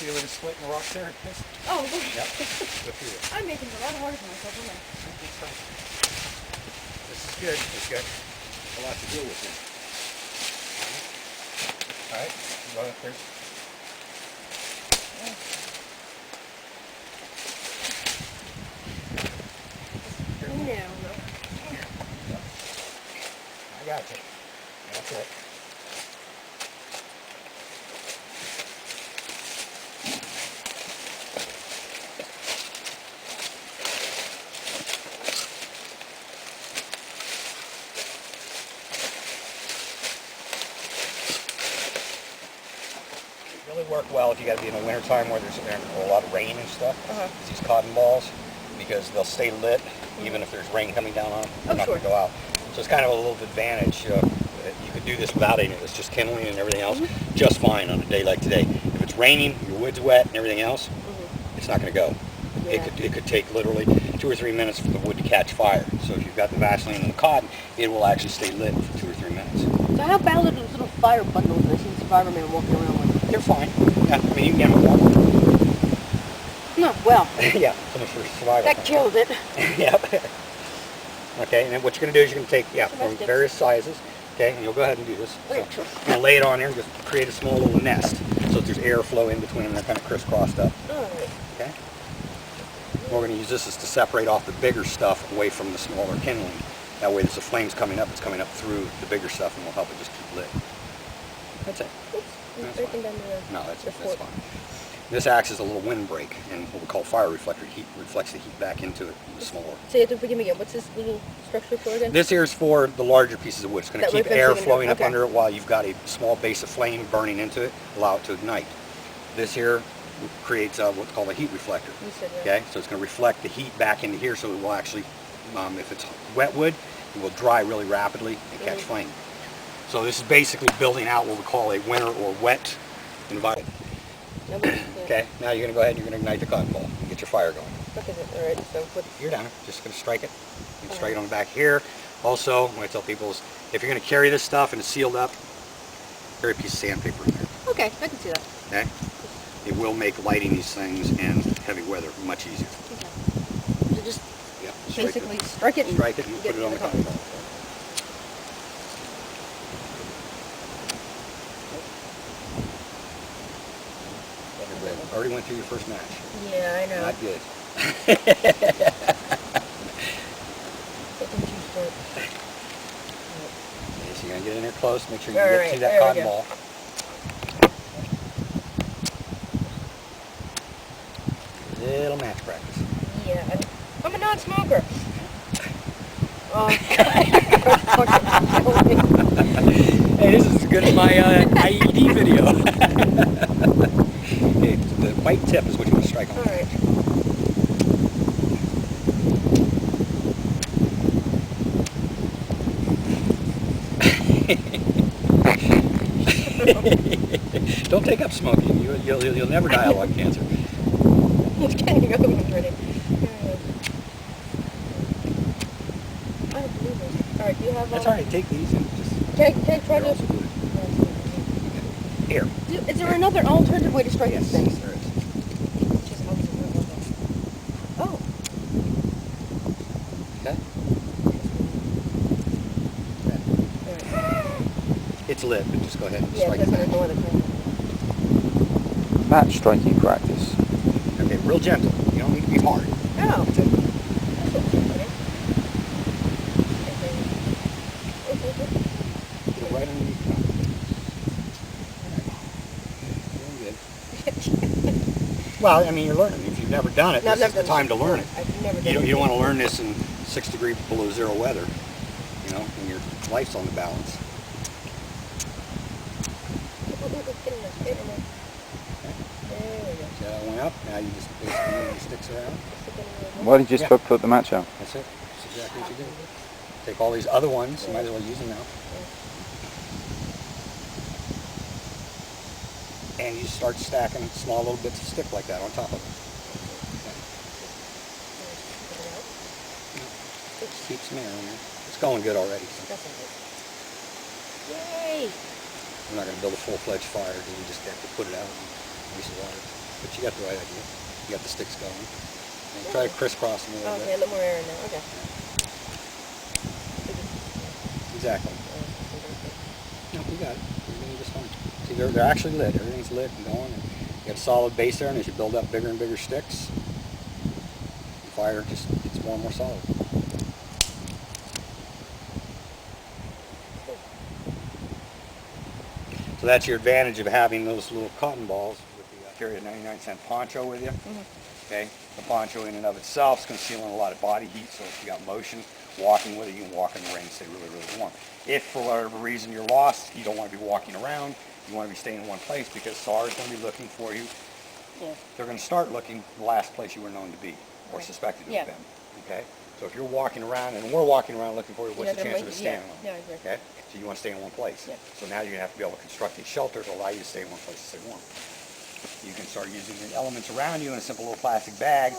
see where the split in the rocks there? Oh, good. Yep. Go through it. I'm making it a lot harder for myself, aren't I? This is good. It's got a lot to deal with here. Alright, go up there. No. I got you. That's it. Really work well if you got to be in the winter time where there's a lot of rain and stuff. These cotton balls, because they'll stay lit even if there's rain coming down on them. They're not going to go out. So it's kind of a little advantage. You could do this without any of this, just kindling and everything else, just fine on a day like today. If it's raining, your wood's wet and everything else, it's not going to go. Yeah. It could take literally 2 or 3 minutes for the wood to catch fire. So if you've got the Vaseline and the cotton, it will actually stay lit for 2 or 3 minutes. So how bad are those little fire bundles that I see Survivor Man walking around with? They're fine. Yeah, I mean, you can get them at Walmart. No, well. Yeah, so much for survival. That kills it. Yeah. Okay, and then what you're going to do is you're going to take, from various sizes, okay, and you'll go aad and do this. Oh, yeah, sure. And lay it on there and just create a small little nest so that there's airflow in between them. They're kind of crisscrossed up. Alright. Okay? We're going to use this to separate off the bigger stuff away from the smaller kindling. That way, as the flame's coming up, it's coming up through the bigger stuff and will help it just keep lit. That's it. That's fine. No, that's fine. This acts as a little windbreak, and what we call fire reflector. Heat reflects the heat back into it, the smaller. So you have to forgive me again. What's this little structure for again? This here is for the larger pieces of wood. It's going to keep air flowing up under it while you've got a small base of flame burning into it, allow it to ignite. This here creates what's called a heat reflector. Okay, so it's going to reflect the heat back into here, so it will actually, if it's wet wood, it will dry really rapidly and catch flame. So this is basically building out what we call a winter or wet environment. Okay, now you're going to go ahead and you're going to ignite the cotton ball and get your fire going. Alright, so you're down. Just going to strike it. You can strike it on the back here. Also, what I tell people is, if you're going to carry this stuff and it's sealed up, carry a piece of sandpaper in there. Okay, I can see that. Okay? It will make lighting these things in heavy weather much easier. Okay. So just basically strike it and put it on the cotton ball. Already went through your first match. Yeah, I know. Not good. So you're going to get in there close, make sure you get to that cotton ball. Little match practice. Yeah, I'm a non-smoker. Hey, this is as good as my IED video. Okay, so the white tip is what you want to strike on. Alright. Don't take up smoking. You'll never die of lung cancer. It's getting over already. Alright, do you have That's alright, take these and just... Can I try to... Here. Is there another alternative way to strike this thing? Yes, there is. Oh. Okay. It's lit, but just go ahead and strike it. Match striking practice. Okay, real gentle. You don't need to be hard. Oh. That's it. Get it right underneath the Well, I mean, you're learning. If you've never done it, this is the time to learn it. I've never done it. You don't want to learn this in 6 degrees below zero weather, you know, when your life's on the balance. So that went up. Now you just basically move the sticks around. Why did you just put the match out? That's it. That's exactly what you do. Take all these other ones. You might as well use them now. And you start stacking small little bits of stick like that on top of it. Okay. Keep some air in there. It's going good already. So. Yay! We're not going to build a full-fledged fire because we just have to put it out and waste the water. but you got the right idea. You got the sticks going. And try to crisscross them a little Okay, a bit. little more air in there. Okay. Exactly. No, you got it. You're doing just fine. See, they're actually lit. Everything's lit and going. And you got a solid base there, and as you build up bigger and bigger sticks, the fire just gets more and more solid. So that's your advantage of having those little cotton balls with the carry a 99-cent poncho with you. Okay, the poncho in and of itself is concealing a lot of body heat, so if you got motion walking with it, you can walk in the rain and stay really, really warm. If for whatever reason you're lost, you don't want to be walking around, you want to be staying in one place because SAR is going to be looking for you. Yeah. They're going to start looking the last place you were known to be or Right. suspected to Yeah. have been. Okay, so if you're walking around and we're walking around looking for you, what's the chance of us Yeah. standing on? Yeah, I agree. Okay, so you want to stay in one place. Yeah. So now you're going to have to be able to construct these shelters to allow you to stay in one place to stay warm. You can start using the elements around you in a simple little plastic bag.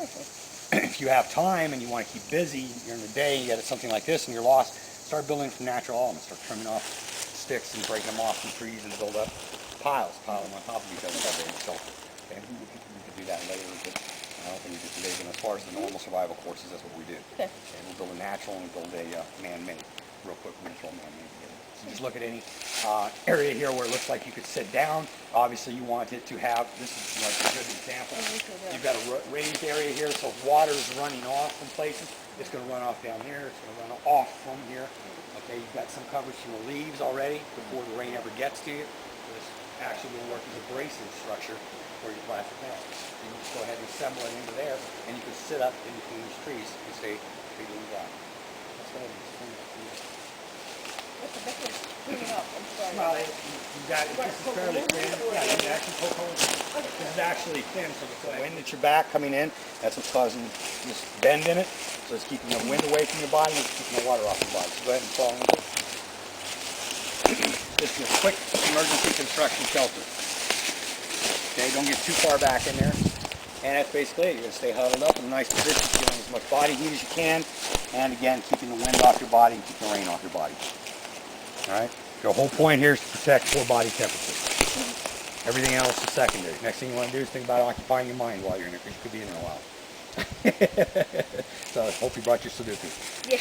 If you have time and you want to keep busy during the day, you get something like this and you're lost, start building from natural elements. Start trimming off sticks and breaking them off from trees and build up piles, pile them on top of each other that way in shelter. Okay? You could do that later, but I don't think you do today. But as far as the normal survival courses, that's what we do. Okay. And we'll build a natural and we'll build a man-made. Real quick, we're going to throw man-made together. So just look at any area here where it looks like you could sit down. Obviously, you want it to have, this is like a good example. You've got a raised area here, so if water is running off from places, it's going to run off down here. It's going to run off from here. Okay, you've got some coverage from the leaves already before the rain ever gets to you. So this actually will work as a bracing structure for your plastic bag. You can just go ahead and assemble it into there, and you can sit up in between these trees and stay completely dry. Let's go ahead and swing it to you. Clean it up. I'm sorry. Well, you got it. This is fairly thin. Yeah, you can actually poke holes in it. This is actually thin, so the wind at your back coming in, that's what's causing this bend in it. So it's keeping the wind away from your body and it's keeping the water off your body. So go ahead and fall into it. This is a quick emergency construction shelter. Okay, don't get too far back in there. And that's basically it. You're going to stay huddled up in a nice position, feeling as much body heat as you can. And again, keeping the wind off your body and keeping the rain off your body. Alright? The whole point here is to protect core body temperature. Everything else is secondary. Next thing you want to do is think about occupying your mind while you're in there, because you could be in there a while. So I hope you brought your Sudoku. Yeah.